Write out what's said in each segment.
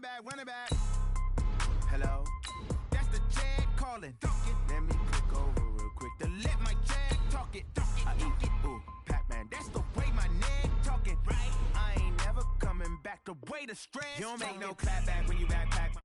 Run it back. Hello? That's the Jag calling. Let me click over real quick to let my Jag talk it. I eat it. Ooh, Pac-Man, that's the way my neck talking. Right? I ain't never coming back the way the stress. You don't make no clap back when you backpack.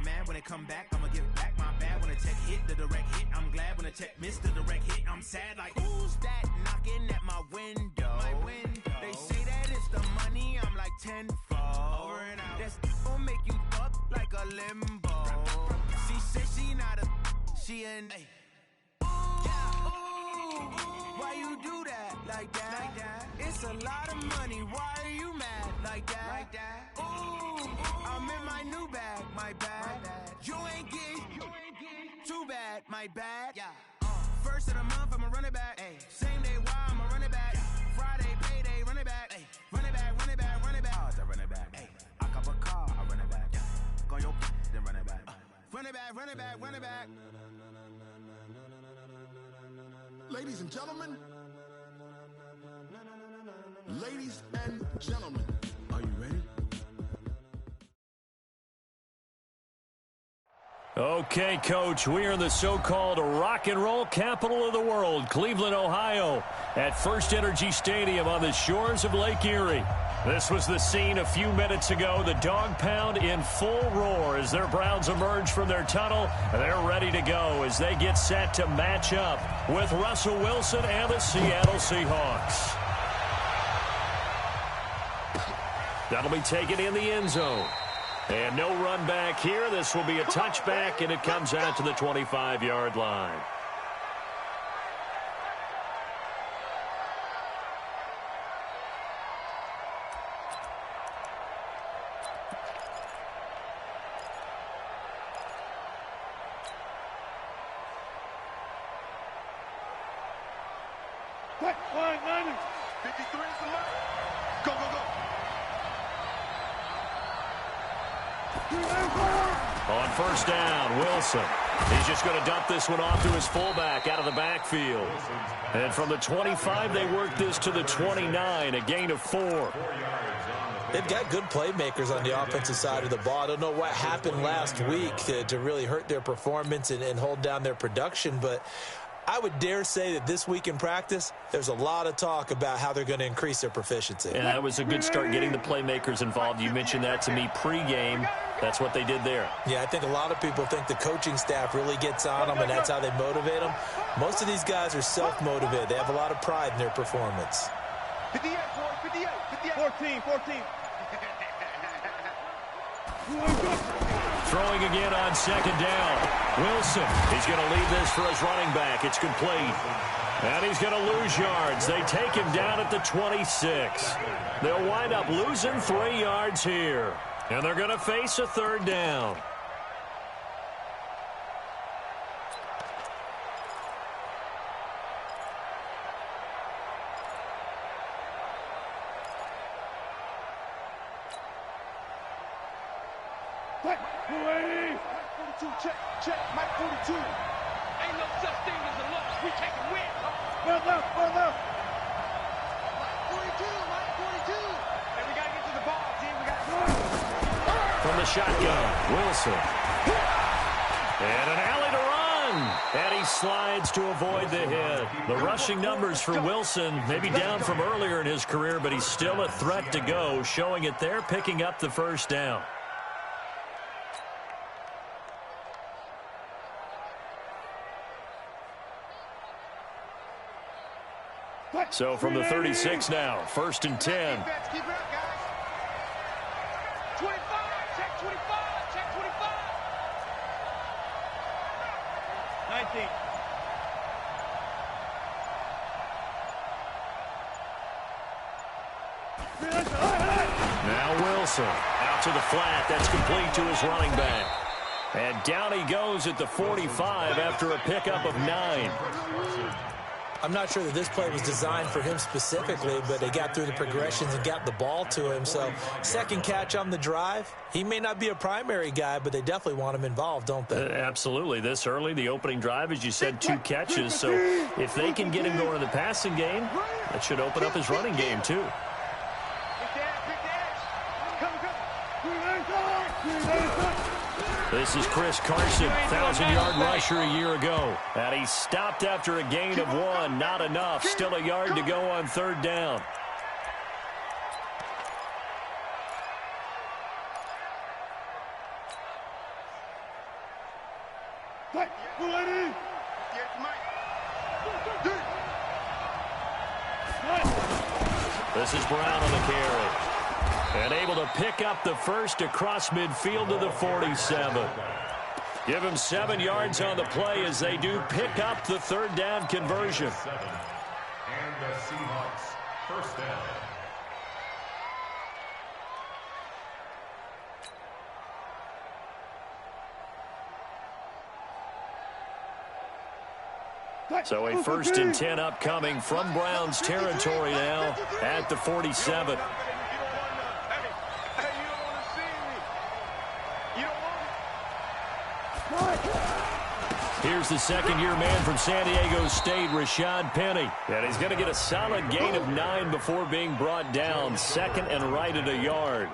Man, when it come back, I'ma give back my bad. When a check hit, the direct hit, I'm glad. When a check missed the direct hit, I'm sad. Like, who's that knocking at my window? They say that it's the money, I'm like tenfold. Over and out. That's gonna make you up like a limbo. She said she not a, she an. Why you do that like that? It's a lot of money. Why are you mad like that? Ooh, I'm in my new bag, my bad. You ain't getting too bad, my bad. First of the month, I'ma run it back. Same day, why I'ma run it back. Friday, payday, run it back. Run it back, run it back, run it back. I run it back. I cop a car, I run it back. Go your then run it back. Run it back, run it back, run it back. Ladies and gentlemen, are you ready? Okay, Coach, we are in the so-called rock and roll capital of the world, Cleveland, Ohio, at First Energy Stadium on the shores of Lake Erie. This was the scene a few minutes ago, the dog pound in full roar as their Browns emerge from their tunnel. They're ready to go as they get set to match up with Russell Wilson and the Seattle Seahawks. That'll be taken in the end zone. And no run back here. This will be a touchback, and it comes out to the 25-yard line. Line 90. 53 is the line. Go, go, go. On first down, Wilson. He's just going to dump this one off to his fullback out of the backfield. And from the 25, they work this to the 29, a gain of 4. They've got good playmakers on the offensive side of the ball. I don't know what happened last week to really hurt their performance and hold down their production, but I would dare say that this week in practice, there's a lot of talk about how they're going to increase their proficiency. And that was a good start getting the playmakers involved. You mentioned that to me pregame. That's what they did there. Yeah, I think a lot of people think the coaching staff really gets on them, and that's how they motivate them. Most of these guys are self-motivated. They have a lot of pride in their performance. 58, 58, 58. 14. Throwing again on second down. Wilson, he's going to lead this for his running back. It's complete. And he's going to lose yards. They take him down at the 26. They'll wind up losing 3 yards here. And they're going to face a third down. Mike 42, check, Mike 42. Ain't no such thing as a loss. We take a win. Well left. Mike 42. Hey, we got to get to the ball, team. We got to From the shotgun, Wilson. And an alley to run. And he slides to avoid the hit. The rushing numbers for Wilson may be down from earlier in his career, but he's still a threat to go, showing it there, picking up the first down. So from the 36 now, 1st and 10. keep it up, guys. 25, check 25, check 25. 19. Now Wilson out to the flat. That's complete to his running back. And down he goes at the 45 after a pickup of 9. I'm not sure that this play was designed for him specifically, but they got through the progressions and got the ball to him. So second catch on the drive. He may not be a primary guy, but they definitely want him involved, don't they? Absolutely. This early, the opening drive, as you said, 2 catches. So if they can get him going in the passing game, that should open up his running game too. This is Chris Carson, 1,000-yard rusher a year ago. And he stopped after a gain of 1. Not enough. Still a yard to go on third down. This is Brown on the carry. And able to pick up the first across midfield to the 47. Give him 7 yards on the play as they do pick up the third down conversion. And the Seahawks first down. So a 1st and 10 upcoming from Browns territory now at the 47. Here's the second-year man from San Diego State, Rashad Penny. And he's going to get a solid gain of 9 before being brought down. Second and right at a yard.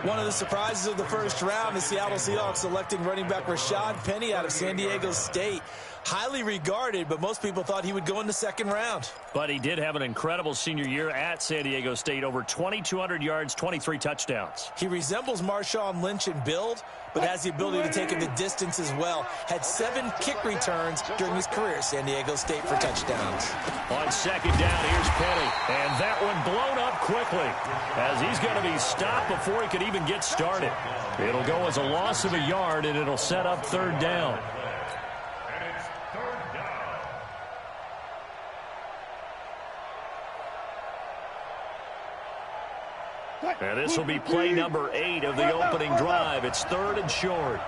One of the surprises of the first round, the Seattle Seahawks selecting running back Rashad Penny out of San Diego State. Highly regarded, but most people thought he would go in the second round. But he did have an incredible senior year at San Diego State. Over 2,200 yards, 23 touchdowns. He resembles Marshawn Lynch in build, but has the ability to take it the distance as well. Had 7 kick returns during his career at San Diego State for touchdowns. On second down, here's Penny. And that one blown up quickly as he's going to be stopped before he could even get started. It'll go as a loss of a yard, and it'll set up third down. And this will be play number 8 of the opening drive. It's 3rd and short.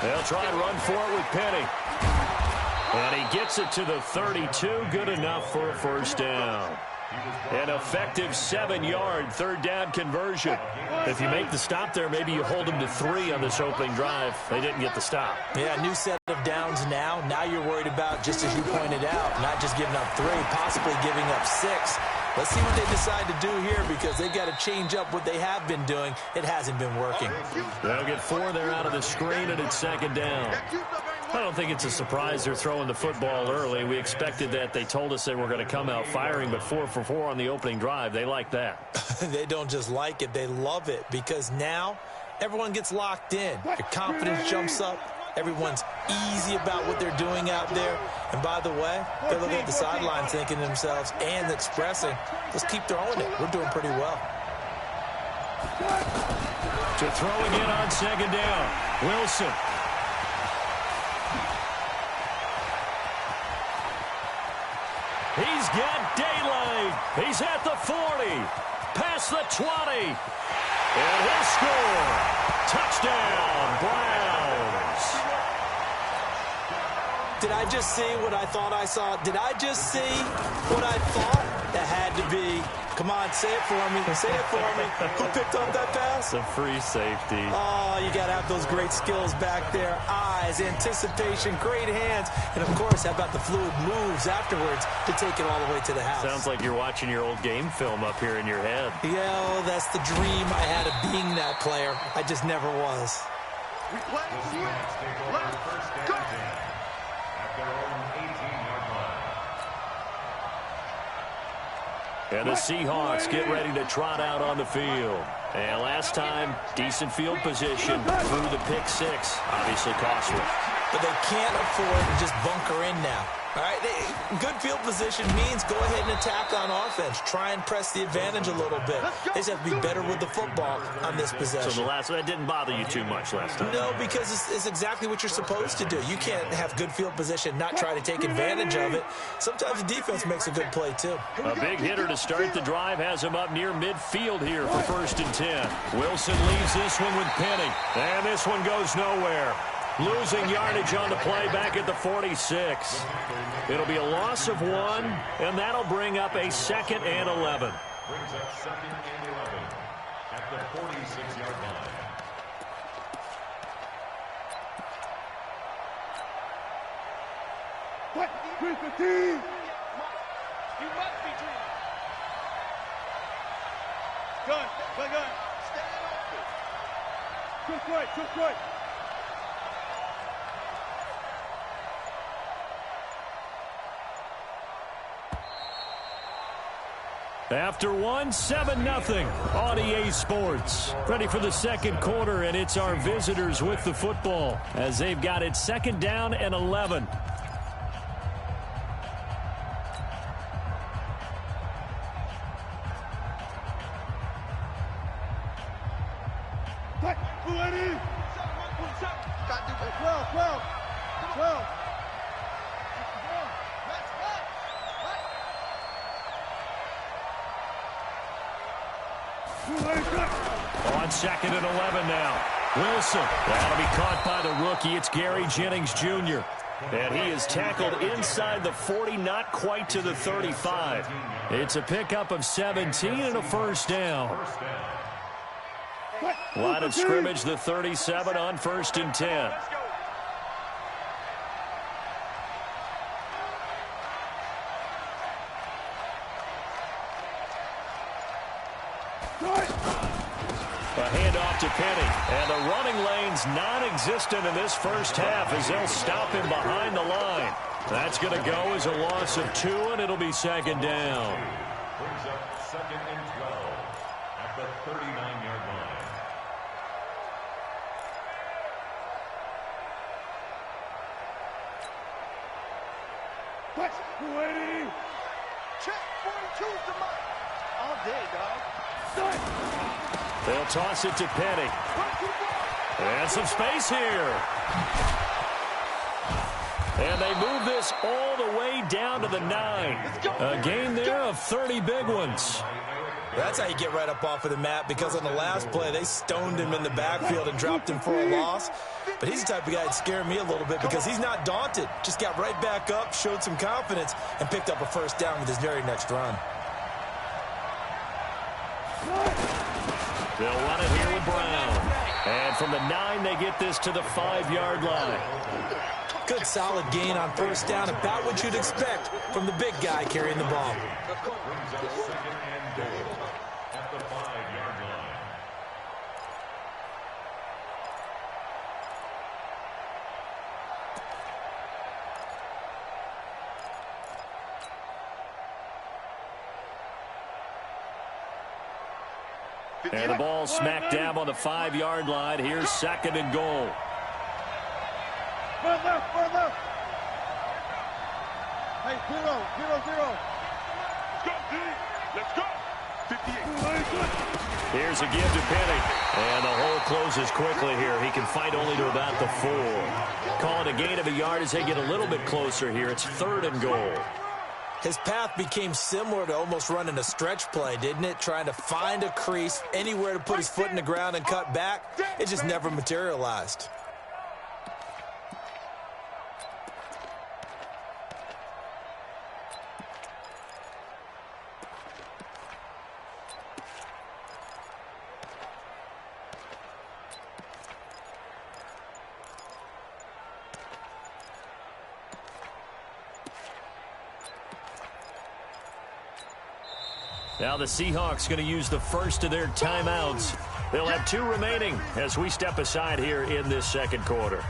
They'll try and run for it with Penny. And he gets it to the 32. Good enough for a first down. An effective 7-yard third down conversion. If you make the stop there, maybe you hold them to 3 on this opening drive. They didn't get the stop. Yeah, new set of downs now. Now you're worried about, just as you pointed out, not just giving up 3, possibly giving up 6. Let's see what they decide to do here, because they've got to change up what they have been doing. It hasn't been working. They'll get 4 there out of the screen, and it's second down. I don't think it's a surprise they're throwing the football early. We expected that. They told us they were going to come out firing, but 4 for 4 on the opening drive. They like that. They don't just like it. They love it, because now everyone gets locked in. Your confidence jumps up. Everyone's easy about what they're doing out there. And by the way, they're looking at the sideline thinking to themselves and expressing, let's keep throwing it. We're doing pretty well. To throw again on second down. Wilson. He's got daylight. He's at the 40. Past the 20. And he'll score. Touchdown, Browns. Did I just see what I thought I saw? Did I just see what I thought? That had to be. Come on, say it for me. Say it for me. Who picked up that pass? It's a free safety. Oh, you got to have those great skills back there. Eyes, anticipation, great hands. And, of course, how about the fluid moves afterwards to take it all the way to the house? Sounds like you're watching your old game film up here in your head. Yeah, well, that's the dream I had of being that player. I just never was. The Seahawks take over first and 10 at their own 18-yard line. And the Seahawks get ready to trot out on the field. And last time, decent field position through the pick 6. Obviously costly. But they can't afford to just bunker in now. All right, good field position means go ahead and attack on offense. Try and press the advantage a little bit. They just have to be better with the football on this possession. So the last one, that didn't bother you too much last time? No, because it's exactly what you're supposed to do. You can't have good field position, not try to take advantage of it. Sometimes the defense makes a good play, too. A big hitter to start the drive has him up near midfield here for 1st and 10. Wilson leaves this one with Penny. And this one goes nowhere. Losing yardage on the play back at the 46. It'll be a loss of 1, and that'll bring up a 2nd and 11. Brings up 2nd and 11 at the 46-yard line. What? 315! You must be dreaming. Gun, gun. Stand open. Took right. After 1, 7-0 on EA Sports. Ready for the 2nd quarter, and it's our visitors with the football as they've got it 2nd down and 11. On 2nd and 11 now. Wilson. That'll be caught by the rookie. It's Gary Jennings Jr. And he is tackled inside the 40, not quite to the 35. It's a pickup of 17 and a 1st down. Line of scrimmage, the 37 on 1st and 10. A handoff to Penny, and the running lane's non-existent in this 1st half as they'll stop him behind the line. That's going to go as a loss of 2, and it'll be 2nd down. Brings up 2nd and 12 at the 39-yard line. What? 280! Check 42's the mark. All day, dog. They'll toss it to Penny. And some space here. And they move this all the way down to the 9. A gain there of 30 big ones. That's how you get right up off of the mat, because on the last play, they stoned him in the backfield and dropped him for a loss. But he's the type of guy that scared me a little bit because he's not daunted. Just got right back up, showed some confidence, and picked up a 1st down with his very next run. They'll run it here with Brown. And from the 9, they get this to the 5-yard line. Good solid gain on 1st down, about what you'd expect from the big guy carrying the ball. Brings up 2nd and goal at the 5-yard line. And the ball smack dab on the 5-yard line. Here's 2nd and goal. Further. Hey, 0. Let's go. 58. Here's a give to Penny. And the hole closes quickly here. He can fight only to about the 4. Call it a gain of a yard as they get a little bit closer here. It's 3rd and goal. His path became similar to almost running a stretch play, didn't it? Trying to find a crease, anywhere to put his foot in the ground and cut back. It just never materialized. Now the Seahawks going to use the first of their timeouts. They'll have 2 remaining as we step aside here in this 2nd quarter.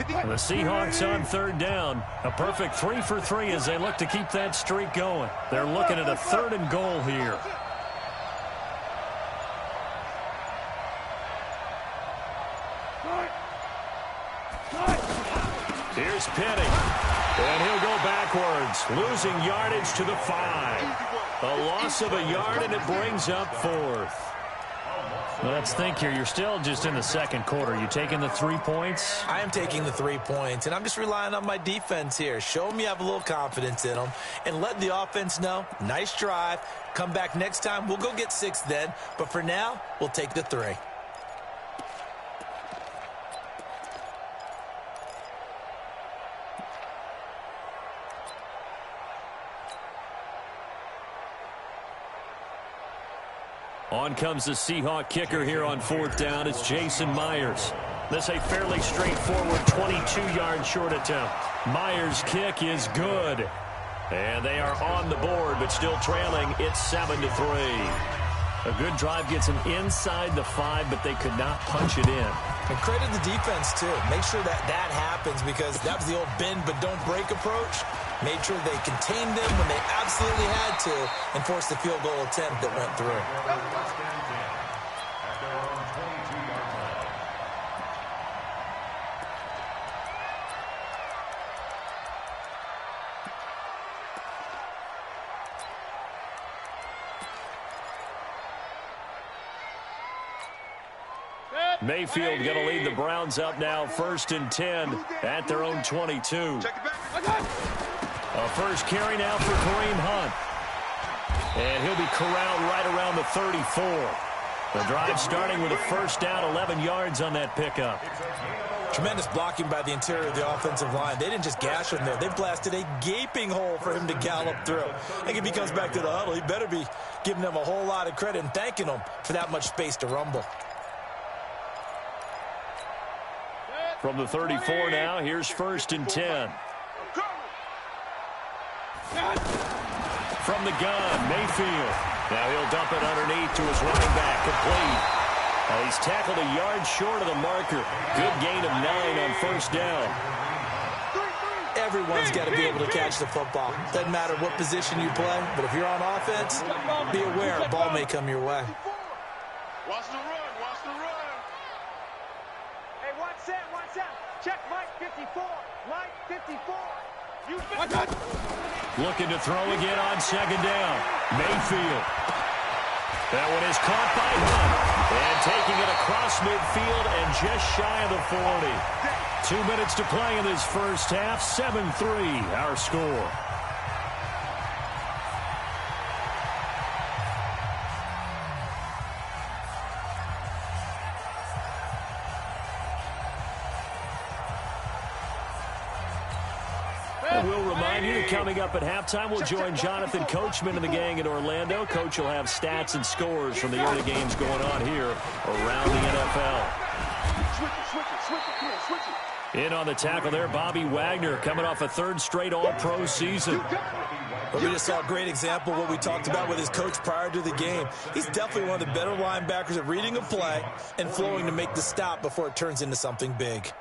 The Seahawks on third down. A perfect 3 for 3 as they look to keep that streak going. They're looking at a 3rd and goal here. Here's Penny. And he'll go backwards, losing yardage to the 5. A loss of a yard, and it brings up 4th. Well, let's think here. You're still just in the second quarter. You taking the 3 points? I am taking the 3 points, and I'm just relying on my defense here. Show them you have a little confidence in them, and let the offense know, nice drive. Come back next time. We'll go get 6 then, but for now, we'll take the 3. On comes the Seahawk kicker here on 4th down. It's Jason Myers. This a fairly straightforward 22-yard short attempt. Myers' kick is good. And they are on the board, but still trailing. It's 7-3. A good drive gets them inside the 5, but they could not punch it in. And credit the defense, too. Make sure that happens, because that was the old bend but don't break approach. Made sure they contained them when they absolutely had to and forced the field goal attempt that went through. Mayfield going to lead the Browns up now, 1st and 10 at their own 22. A first carry now for Kareem Hunt. And he'll be corralled right around the 34. The drive starting with a first down, 11 yards on that pickup. Tremendous blocking by the interior of the offensive line. They didn't just gash him there. They blasted a gaping hole for him to gallop through. I think if he comes back to the huddle, he better be giving them a whole lot of credit and thanking them for that much space to rumble. From the 34 now, here's 1st and 10. From the gun, Mayfield. Now he'll dump it underneath to his running back, complete. He's tackled a yard short of the marker. Good gain of 9 on first down. Everyone's got to be able to catch the football. Doesn't matter what position you play, but if you're on offense, be aware a ball may come your way. Watch the run, watch the run. Hey, watch that. Check Mike 54. Mike 54. Looking to throw again on 2nd down. Mayfield. That one is caught by Hunt. And taking it across midfield and just shy of the 40. 2 minutes to play in this first half. 7-3 our score. We'll remind you that coming up at halftime, we'll join Jonathan Coachman and the gang in Orlando. Coach will have stats and scores from the early games going on here around the NFL. In on the tackle there, Bobby Wagner, coming off a 3rd straight All-Pro season. But we just saw a great example of what we talked about with his coach prior to the game. He's definitely one of the better linebackers at reading a play and flowing to make the stop before it turns into something big.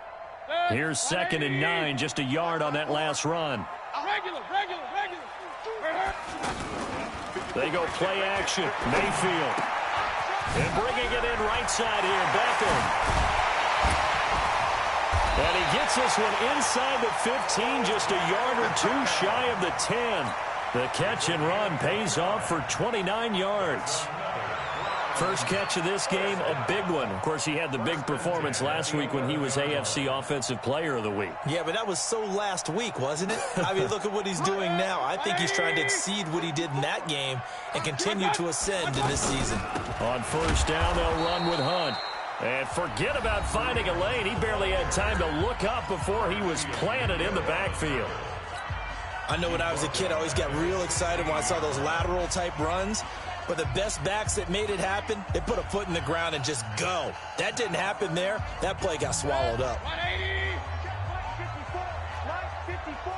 Here's 2nd and 9, just a yard on that last run. Regular. They go play action. Mayfield. And bringing it in right side here, Beckham. And he gets this one inside the 15, just a yard or 2 shy of the 10. The catch and run pays off for 29 yards. First catch of this game, a big one. Of course, he had the big performance last week when he was AFC Offensive Player of the Week. Yeah, but that was so last week, wasn't it? I mean, look at what he's doing now. I think he's trying to exceed what he did in that game and continue to ascend in this season. On first down, they'll run with Hunt. And forget about finding a lane. He barely had time to look up before he was planted in the backfield. I know when I was a kid, I always got real excited when I saw those lateral-type runs. But the best backs that made it happen, they put a foot in the ground and just go. That didn't happen there. That play got swallowed up. 54.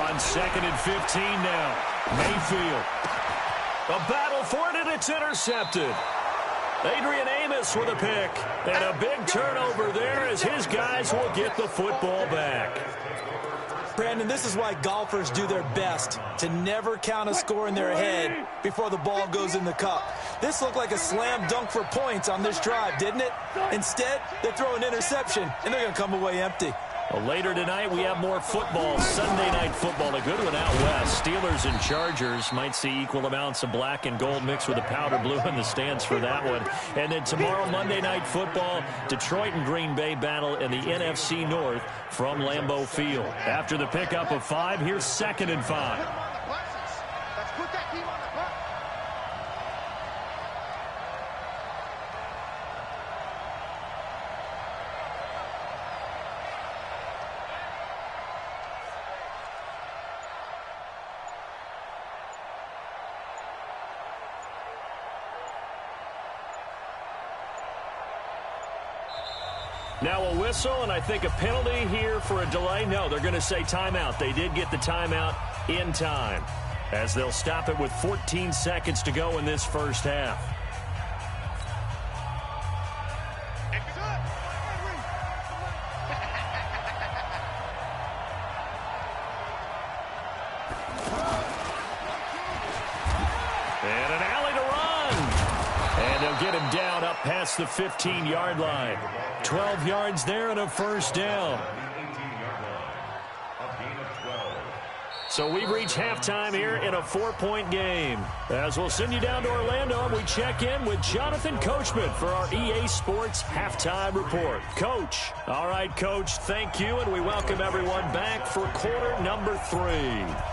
On 2nd and 15 now. Mayfield. A battle for it, and it's intercepted. Adrian Amos with a pick. And a big turnover there as his guys will get the football back. Brandon, this is why golfers do their best to never count a score in their head before the ball goes in the cup. This looked like a slam dunk for points on this drive, didn't it? Instead, they throw an interception, and they're going to come away empty. Well, later tonight, we have more football. Sunday night football, a good one out west. Steelers and Chargers might see equal amounts of black and gold mixed with the powder blue in the stands for that one. And then tomorrow, Monday night football, Detroit and Green Bay battle in the NFC North from Lambeau Field. After the pickup of 5, here's 2nd and 5. Let's put that team on the bus. Now a whistle, and I think a penalty here for a delay. No, they're going to say timeout. They did get the timeout in time, as they'll stop it with 14 seconds to go in this first half. And an alley to run. And they'll get him down up past the 15-yard line. 12 yards there and a first down. So we've reached halftime here in a 4-point game. As we'll send you down to Orlando, and we check in with Jonathan Coachman for our EA Sports Halftime Report. Coach. All right, Coach, thank you, and we welcome everyone back for quarter number 3.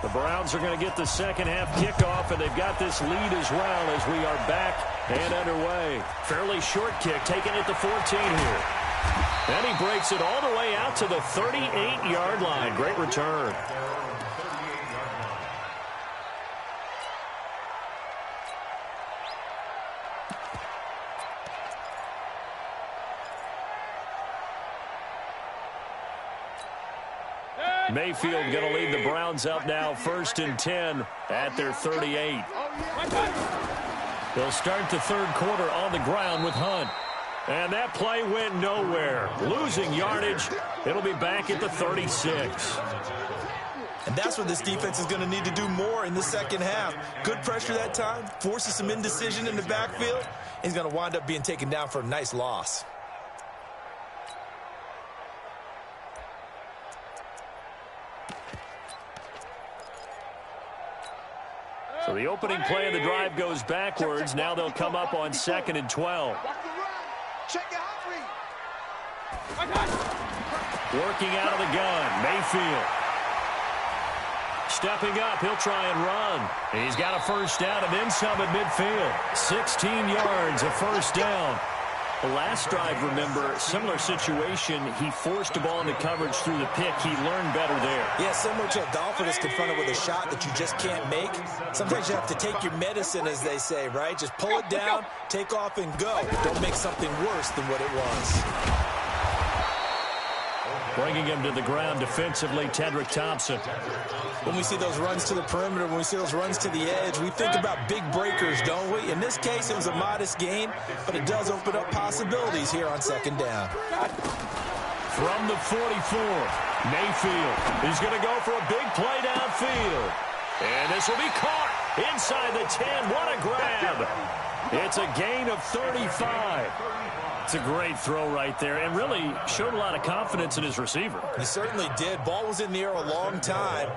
The Browns are going to get the second half kickoff, and they've got this lead as well as we are back and underway. Fairly short kick, taking it to 14 here. And he breaks it all the way out to the 38-yard line. Great return. Mayfield going to lead the Browns up now, 1st and 10 at their 38. They'll start the third quarter on the ground with Hunt. And that play went nowhere. Losing yardage. It'll be back at the 36. And that's what this defense is going to need to do more in the second half. Good pressure that time, forces some indecision in the backfield. He's going to wind up being taken down for a nice loss. So the opening play of the drive goes backwards. Now they'll come up on 2nd and 12. Working out of the gun, Mayfield. Stepping up, he'll try and run. He's got a first down and then some at midfield. 16 yards, a first down. The last drive, remember, similar situation. He forced the ball into coverage through the pick. He learned better there. Yeah, similar to a golfer that's confronted with a shot that you just can't make. Sometimes you have to take your medicine, as they say, right? Just pull it down, take off, and go. Don't make something worse than what it was. Bringing him to the ground defensively, Tedrick Thompson. When we see those runs to the perimeter, when we see those runs to the edge, we think about big breakers, don't we? In this case, it was a modest gain, but it does open up possibilities here on second down. From the 44, Mayfield. He's going to go for a big play downfield. And this will be caught inside the 10. What a grab. It's a gain of 35. It's a great throw right there, and really showed a lot of confidence in his receiver. He certainly did. Ball was in the air a long time,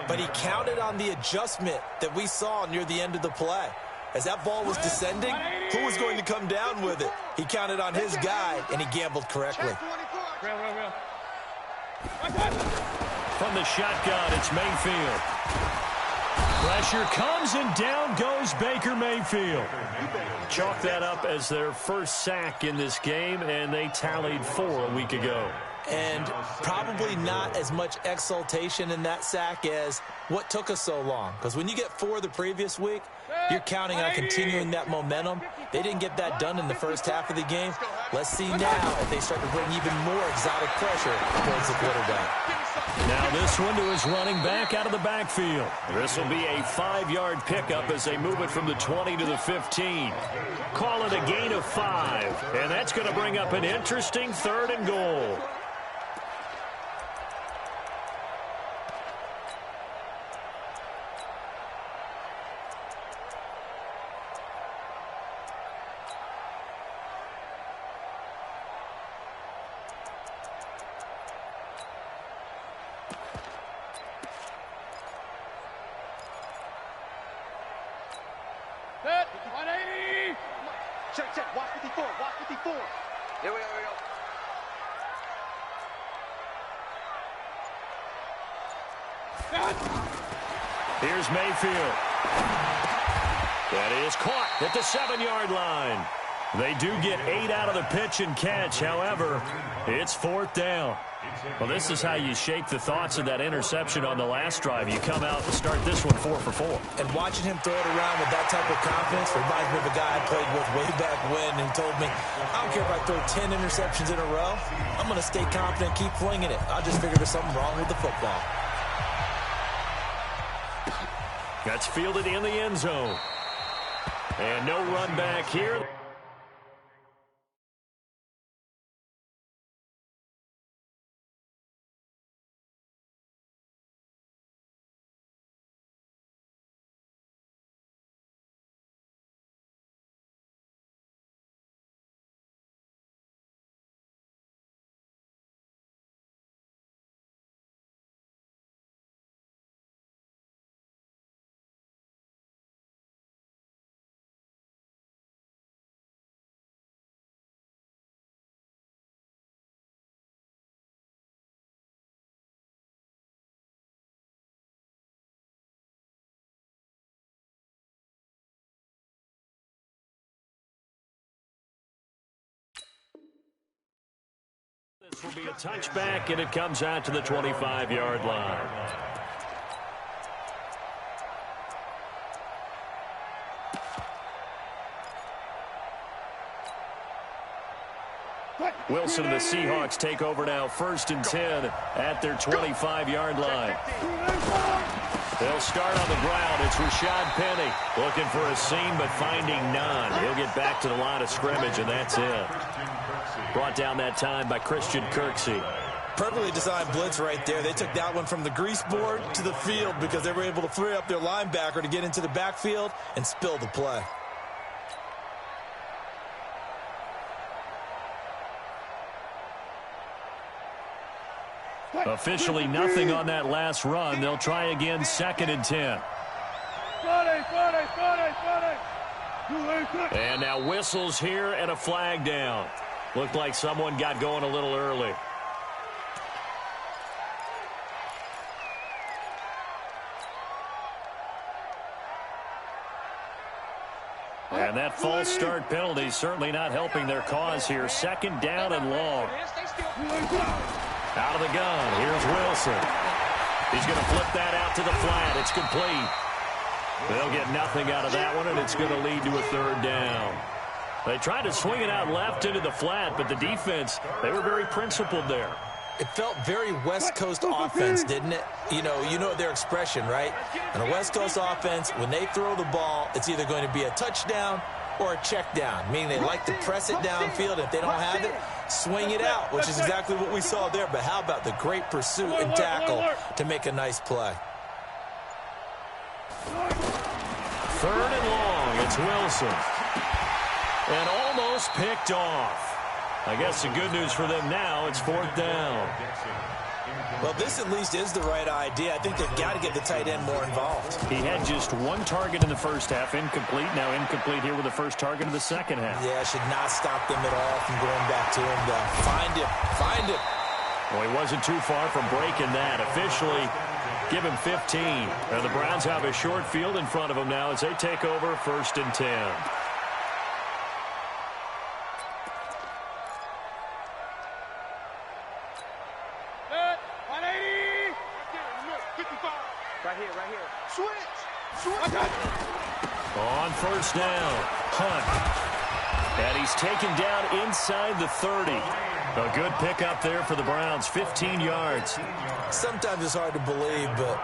but he counted on the adjustment that we saw near the end of the play. As that ball was descending, who was going to come down with it? He counted on his guy, and he gambled correctly. From the shotgun, it's Mayfield. Pressure comes, and down goes Baker Mayfield. Chalk that up as their first sack in this game, and they tallied 4 a week ago. And probably not as much exultation in that sack as what took us so long. Because when you get 4 the previous week, you're counting on continuing that momentum. They didn't get that done in the first half of the game. Let's see now if they start to bring even more exotic pressure towards the quarterback. Now Now this one to his running back out of the backfield. This will be a 5-yard pickup as they move it from the 20 to the 15. Call it a gain of 5. And that's going to bring up an interesting 3rd and goal. Set, 180. Check. Watch 54. Watch 54. Here we go. Here's Mayfield. That is caught at the 7-yard line. They do get 8 out of the pitch and catch. However, it's 4th down. Well, this is how you shake the thoughts of that interception on the last drive. You come out and start this one 4 for 4. And watching him throw it around with that type of confidence reminds me of a guy I played with way back when who told me, I don't care if I throw 10 interceptions in a row. I'm going to stay confident, keep flinging it. I just figured there's something wrong with the football. That's fielded in the end zone. And no run back here. This will be a touchback, and it comes out to the 25-yard line. Wilson and the Seahawks take over now, 1st and 10 at their 25-yard line. They'll start on the ground. It's Rashad Penny looking for a seam, but finding none. He'll get back to the line of scrimmage, and that's it. Brought down that time by Christian Kirksey. Perfectly designed blitz right there. They took that one from the grease board to the field because they were able to free up their linebacker to get into the backfield and spill the play. Officially nothing on that last run. They'll try again, 2nd and 10. And now whistles here and a flag down. Looked like someone got going a little early. And that false start penalty certainly not helping their cause here. 2nd down and long. Out of the gun, here's Wilson. He's going to flip that out to the flat. It's complete. They'll get nothing out of that one, and it's going to lead to a 3rd down. They tried to swing it out left into the flat, but the defense, they were very principled there. It felt very West Coast offense, didn't it? You know their expression, right? And a West Coast offense, when they throw the ball, it's either going to be a touchdown or a check down, meaning they like to press it downfield. If they don't have it, swing it out, which is exactly what we saw there. But how about the great pursuit and tackle to make a nice play? 3rd and long, it's Wilson. And almost picked off. I guess the good news for them now, it's 4th down. Well, this at least is the right idea. I think they've got to get the tight end more involved. He had just 1 target in the first half, incomplete. Now incomplete here with the first target of the second half. Yeah, should not stop them at all from going back to him. Find him. Well, he wasn't too far from breaking that. Officially, give him 15. Now the Browns have a short field in front of them now as they take over 1st and 10. Right here. Switch. On 1st down, Hunt. And he's taken down inside the 30. A good pickup there for the Browns, 15 yards. Sometimes it's hard to believe, but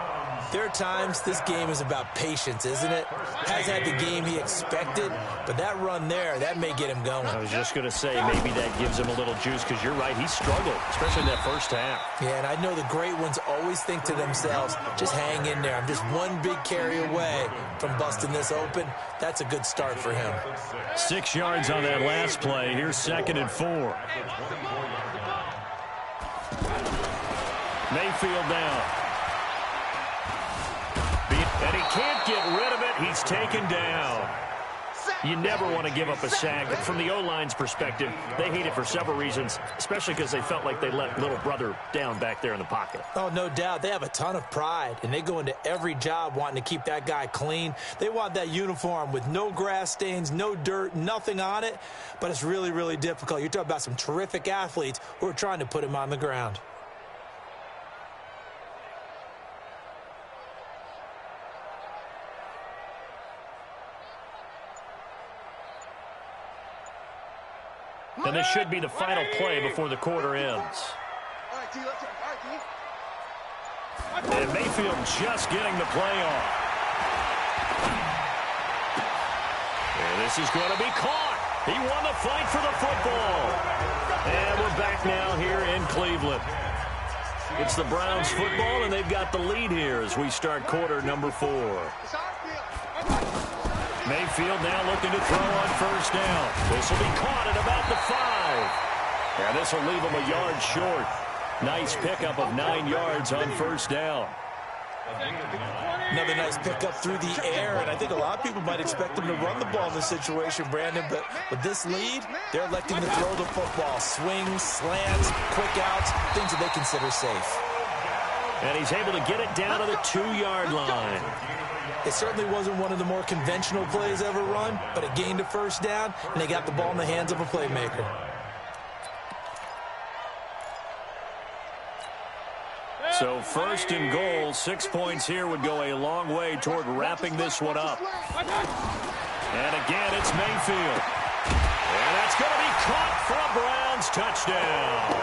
there are times this game is about patience, isn't it? Has had the game he expected, but that run there, that may get him going. I was just going to say maybe that gives him a little juice because you're right, he struggled, especially in that first half. Yeah, and I know the great ones always think to themselves, just hang in there. I'm just one big carry away from busting this open. That's a good start for him. 6 yards on that last play. Here's 2nd and 4. Mayfield down. And he can't get rid of it. He's taken down. You never want to give up a sack. From the O-line's perspective, they hate it for several reasons, especially because they felt like they let little brother down back there in the pocket. Oh, no doubt. They have a ton of pride, and they go into every job wanting to keep that guy clean. They want that uniform with no grass stains, no dirt, nothing on it, but it's really, really difficult. You're talking about some terrific athletes who are trying to put him on the ground. And this should be the final play before the quarter ends. And Mayfield just getting the play off. And this is going to be caught. He won the fight for the football. And we're back now here in Cleveland. It's the Browns football, and they've got the lead here as we start quarter number 4. Mayfield now looking to throw on first down. This will be caught at about the 5. And this will leave him a yard short. Nice pickup of 9 yards on first down. Another nice pickup through the air, and I think a lot of people might expect him to run the ball in this situation, Brandon, but with this lead, they're electing to throw the football. Swings, slants, quick outs, things that they consider safe. And he's able to get it down to the 2-yard line. It certainly wasn't one of the more conventional plays ever run, but it gained a first down, and they got the ball in the hands of a playmaker. So 1st and goal, 6 points here would go a long way toward wrapping this one up. And again, it's Mayfield. And that's going to be caught for a Browns touchdown.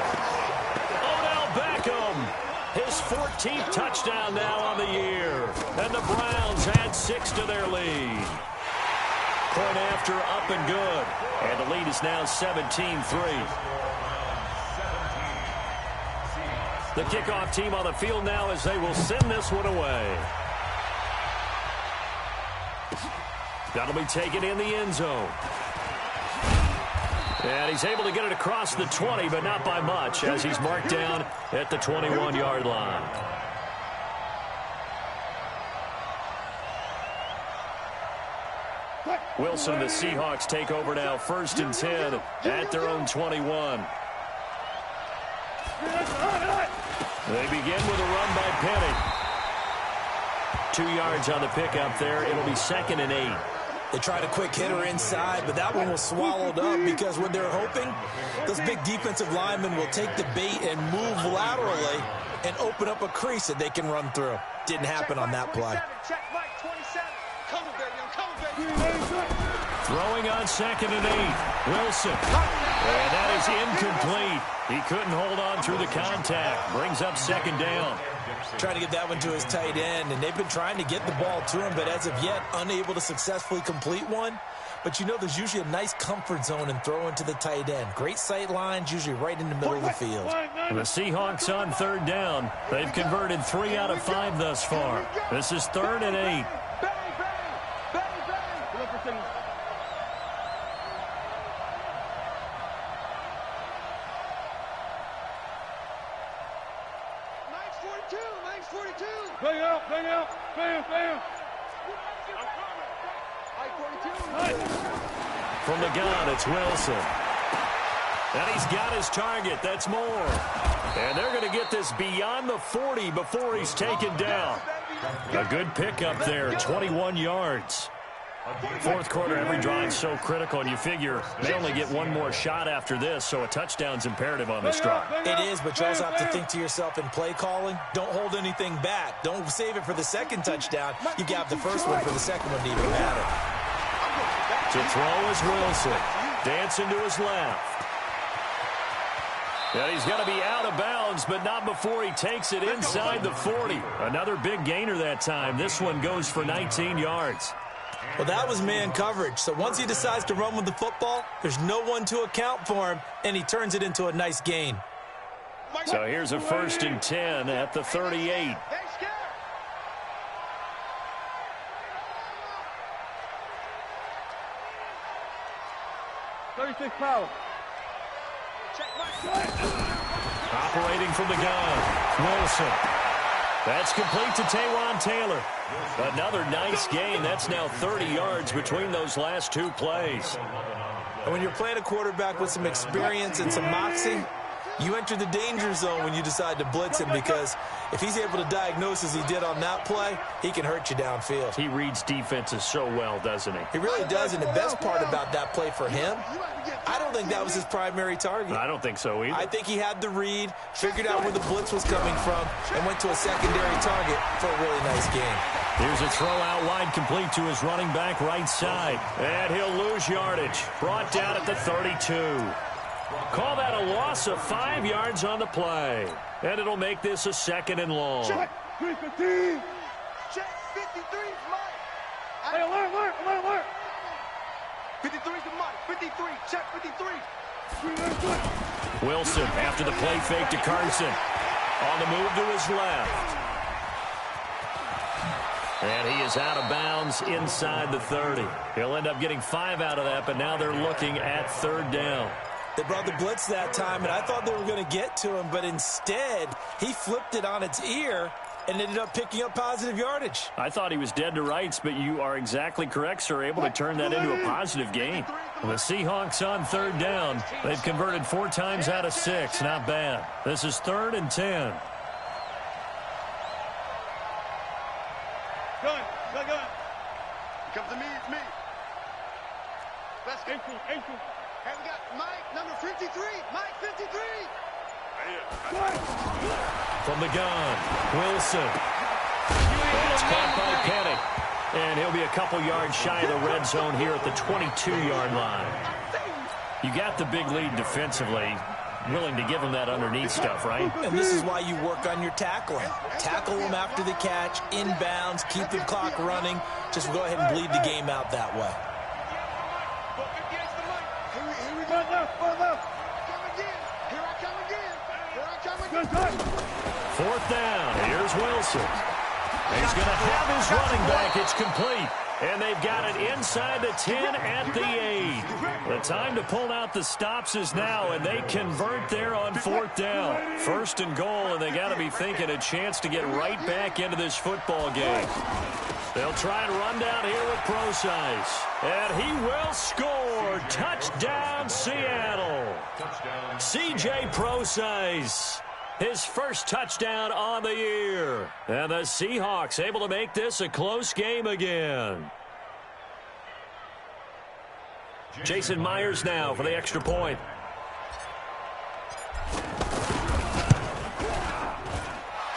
Odell Beckham. His 14th touchdown now on the year. And the Browns add 6 to their lead. Point after, up and good. And the lead is now 17-3. The kickoff team on the field now as they will send this one away. That'll be taken in the end zone. And he's able to get it across the 20, but not by much, as he's marked down at the 21-yard line. Wilson and the Seahawks take over now, 1st and 10 at their own 21. They begin with a run by Penny. 2 yards on the pickup there. It'll be 2nd and 8. They tried a quick hitter inside, but that one was swallowed up because when they're hoping, those big defensive linemen will take the bait and move laterally and open up a crease that they can run through. Didn't happen on that play. Throwing on 2nd and 8. Wilson. And that is incomplete. He couldn't hold on through the contact. Brings up 2nd down. Trying to get that one to his tight end, and they've been trying to get the ball to him, but as of yet, unable to successfully complete one. But you know there's usually a nice comfort zone in throwing to the tight end. Great sight lines, usually right in the middle of the field. The Seahawks on 3rd down. They've converted 3 out of 5 thus far. This is 3rd and 8. From the gun, it's Wilson. And he's got his target. That's more. And they're going to get this beyond the 40 before he's taken down. A good pickup there, 21 yards. 4th quarter, every drive so critical, and you figure they only get one more shot after this, so a touchdown's imperative on this drive. It is, but you also have to think to yourself in play calling, don't hold anything back. Don't save it for the 2nd touchdown. You got the 1st one for the 2nd one to even matter. To throw is Wilson. Dancing to his left. And he's going to be out of bounds, but not before he takes it inside the 40. Another big gainer that time. This one goes for 19 yards. Well, that was man coverage. So once he decides to run with the football, there's no one to account for him, and he turns it into a nice gain. So here's a 1st and 10 at the 38. 36 power. Operating from the gun, Wilson. That's complete to Taywan Taylor. Another nice gain. That's now 30 yards between those last two plays. And when you're playing a quarterback with some experience and some moxie, you enter the danger zone when you decide to blitz him, because if he's able to diagnose as he did on that play, he can hurt you downfield. He reads defenses so well, doesn't he? He really does, and the best part about that play for him, I don't think that was his primary target. I don't think so either. I think he had the read, figured out where the blitz was coming from, and went to a secondary target for a really nice gain. Here's a throw out wide, complete to his running back right side. And he'll lose yardage. Brought down at the 32. Call that a loss of 5 yards on the play. And it'll make this a 2nd and long. Check. 315. Check. 53 is mine. Hey, alert. 53 is mine. 53. Check 53. Wilson after the play fake to Carson. On the move to his left. And he is out of bounds inside the 30. He'll end up getting 5 out of that, but now they're looking at 3rd down. They brought the blitz that time, and I thought they were going to get to him, but instead, he flipped it on its ear and ended up picking up positive yardage. I thought he was dead to rights, but you are exactly correct, sir. Able to turn that into a positive gain. The Seahawks on 3rd down. They've converted 4 times out of 6. Not bad. This is 3rd and 10. Gun. Comes to me, it's me. Let's go. Ankle. Hey, we got Mike, number 53. Mike, 53. From the gun, Wilson. That's caught by Penny. And he'll be a couple yards shy of the red zone here at the 22-yard line. You got the big lead defensively. Willing to give him that underneath stuff, right? And this is why you work on your tackling. Tackle them after the catch, inbounds, keep the clock running. Just go ahead and bleed the game out that way. Good. 4th down. Here's Wilson. He's going to have his running back. It's complete. And they've got it inside the 10 at the 8. The time to pull out the stops is now, and they convert there on 4th down. 1st and goal, and they got to be thinking a chance to get right back into this football game. They'll try and run down here with Procise. And he will score. Touchdown, Seattle. C.J. Procise. His first touchdown on the year. And the Seahawks able to make this a close game again. Jason Myers now for the extra point.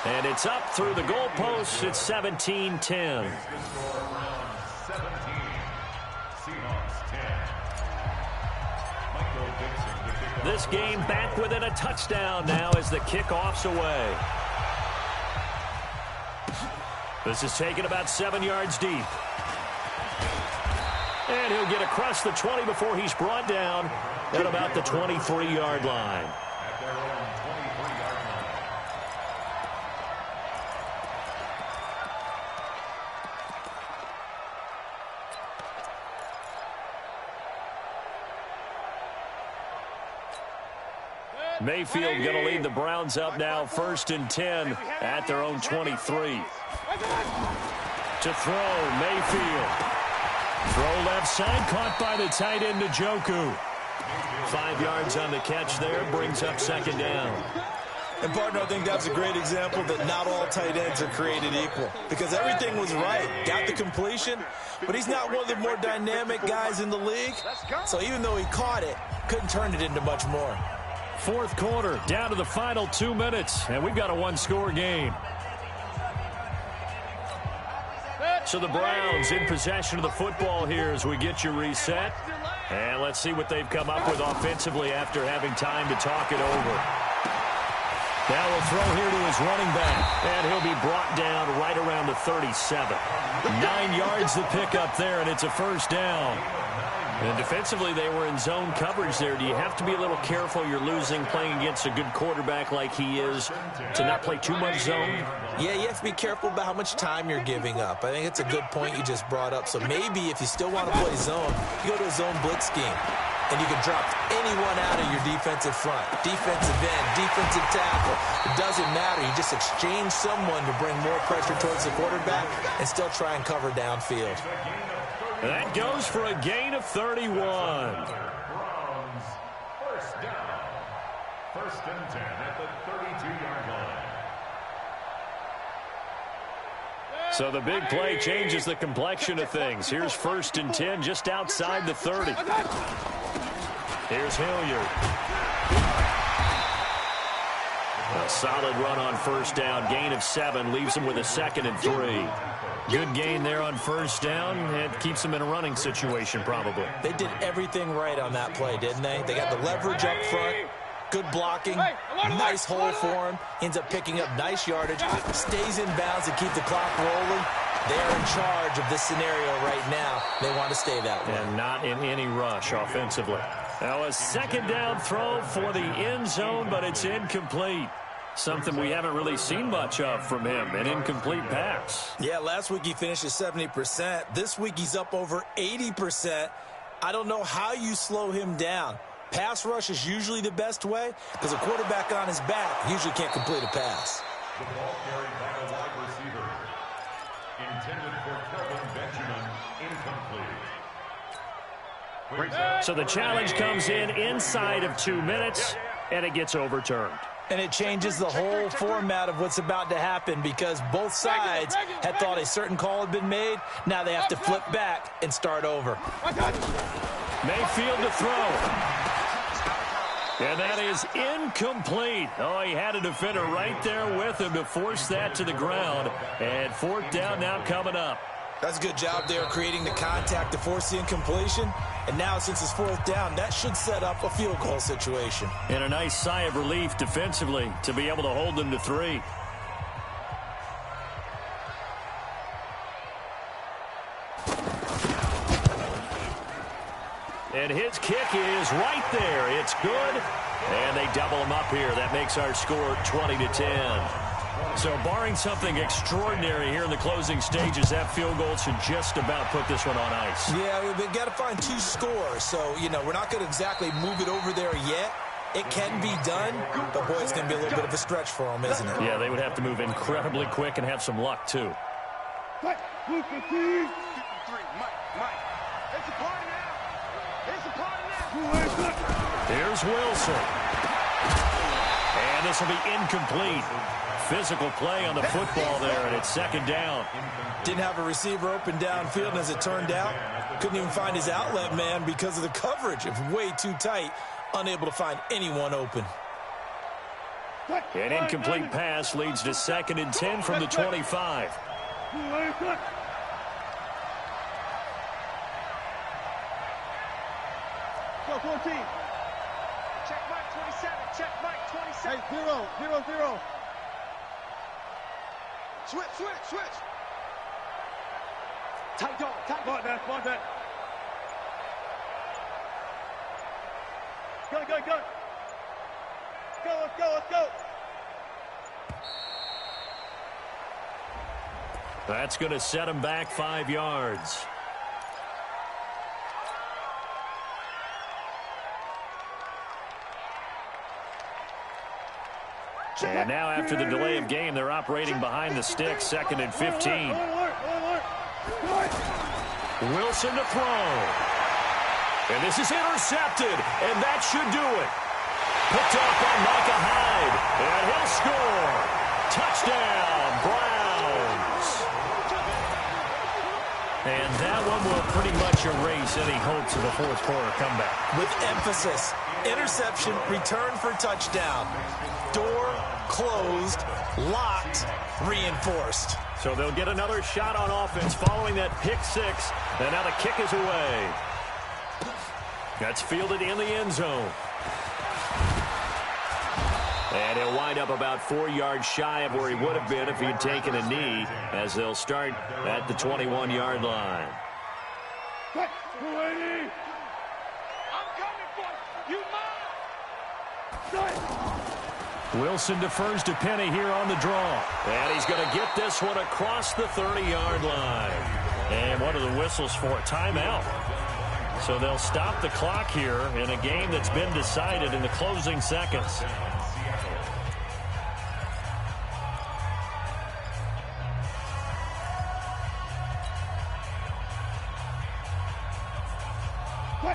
And it's up through the goalposts. It's 17-10. This game back within a touchdown now as the kickoff's away. This is taken about 7 yards deep. And he'll get across the 20 before he's brought down at about the 23-yard line. Mayfield going to lead the Browns up now, 1st and 10 at their own 23. To throw, Mayfield. Throw left side, caught by the tight end, Njoku. 5 yards on the catch there, brings up 2nd down. And, partner, I think that's a great example that not all tight ends are created equal, because everything was right. Got the completion, but he's not one of the more dynamic guys in the league. So even though he caught it, couldn't turn it into much more. 4th quarter, down to the final 2 minutes, and we've got a 1-score game. So the Browns in possession of the football here as we get you reset. And let's see what they've come up with offensively after having time to talk it over. Now we'll throw here to his running back, and he'll be brought down right around the 37. 9 yards to pick up there, and it's a first down. And defensively, they were in zone coverage there. Do you have to be a little careful? You're losing playing against a good quarterback like he is to not play too much zone? Yeah, you have to be careful about how much time you're giving up. I think it's a good point you just brought up. So maybe if you still want to play zone, you go to a zone blitz scheme. And you can drop anyone out of your defensive front, defensive end, defensive tackle. It doesn't matter. You just exchange someone to bring more pressure towards the quarterback and still try and cover downfield. That goes for a gain of 31. Browns, first down. First and 10 at the 32-yard line. So the big play changes the complexion of things. Here's first and 10 just outside the 30. Here's Hilliard. A solid run on first down. Gain of 7 leaves him with a 2nd and 3. Good gain there on first down. It keeps him in a running situation probably. They did everything right on that play, didn't they? They got the leverage up front. Good blocking, nice hole for him, ends up picking up nice yardage, stays in bounds to keep the clock rolling. They're in charge of this scenario right now. They want to stay that way. And not in any rush offensively. Now a second down throw for the end zone, but it's incomplete. Something we haven't really seen much of from him, an incomplete pass. Yeah, last week he finished at 70%. This week he's up over 80%. I don't know how you slow him down. Pass rush is usually the best way because a quarterback on his back usually can't complete a pass. The ball carried by a wide receiver. Intended for Kelvin Benjamin. Incomplete. So the challenge comes in inside of 2 minutes, and it gets overturned. And it changes the whole format of what's about to happen because both sides had thought a certain call had been made. Now they have to flip back and start over. Mayfield to throw. And that is incomplete. Oh, he had a defender right there with him to force that to the ground. And 4th down now coming up. That's a good job there creating the contact to force the incompletion. And now since it's 4th down, that should set up a field goal situation. And a nice sigh of relief defensively to be able to hold them to 3. And his kick is right there. It's good. And they double him up here. That makes our score 20-10. So barring something extraordinary here in the closing stages, that field goal should just about put this one on ice. Yeah, we've got to find 2 scores. So, we're not going to exactly move it over there yet. It can be done, but, boy, it's going to be a little bit of a stretch for them, isn't it? Yeah, they would have to move incredibly quick and have some luck, too. Mike. It's a party now. It's a party now. Here's Wilson. And this will be incomplete. Physical play on the football there, and it's 2nd down. Didn't have a receiver open downfield, and as it turned out, couldn't even find his outlet man because of the coverage. It was way too tight, unable to find anyone open. An incomplete pass leads to 2nd and 10 from the 25. Go, 14. Check Mike 27. Check Mike 27. Hey, 0. Switch. Tight dog. Come on, man. Go. Let's go. That's going to set him back 5 yards. And now after the delay of game, they're operating behind the sticks, 2nd and 15. Wilson to throw. And this is intercepted, and that should do it. Picked off by Micah Hyde, and he'll score. Touchdown, Browns. And that one will pretty much erase any hopes of a 4th quarter comeback. With emphasis, interception, return for touchdown. Door closed, locked, reinforced. So they'll get another shot on offense following that pick 6. And now the kick is away. That's fielded in the end zone. And he'll wind up about 4 yards shy of where he would have been if he had taken a knee, as they'll start at the 21-yard line. I'm coming for you. You mine. Wilson defers to Penny here on the draw. And he's going to get this one across the 30-yard line. And what are the whistles for? A timeout. So they'll stop the clock here in a game that's been decided in the closing seconds.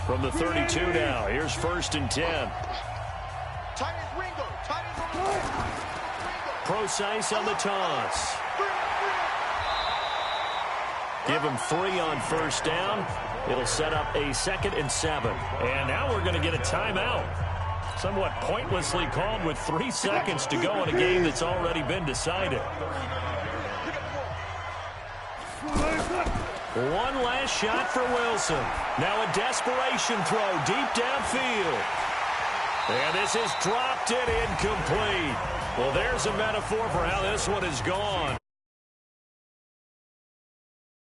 From the 32 now, here's 1st and 10. Procise on the toss. Give him 3 on 1st down. It'll set up a 2nd and 7. And now we're going to get a timeout. Somewhat pointlessly called with 3 seconds to go in a game that's already been decided. One last shot for Wilson. Now a desperation throw deep downfield. And this is dropped it incomplete. Well, there's a metaphor for how this one is gone.